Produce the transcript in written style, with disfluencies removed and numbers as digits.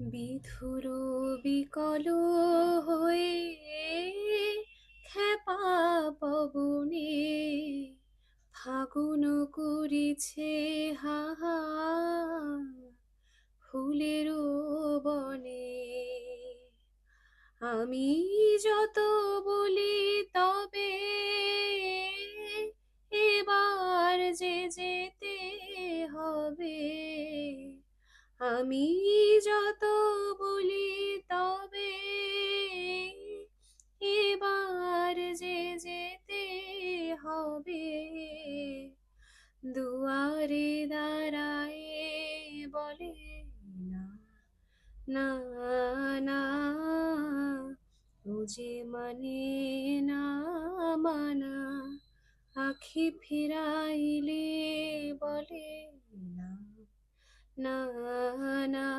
বিধুর বিকল হয়ে খেপা পবনে ফাগুন করিছে হাহা ফুলের বনে। আমি যত বলি তবে এবার যে যেতে হবে। আমি যত বলি তবে এবার যে যেতে হবে। দুয়ারে দাঁড়ায় বলে না, না, না, ও যে মানে না মানা। আখি ফিরাইলে বলে না, না, না।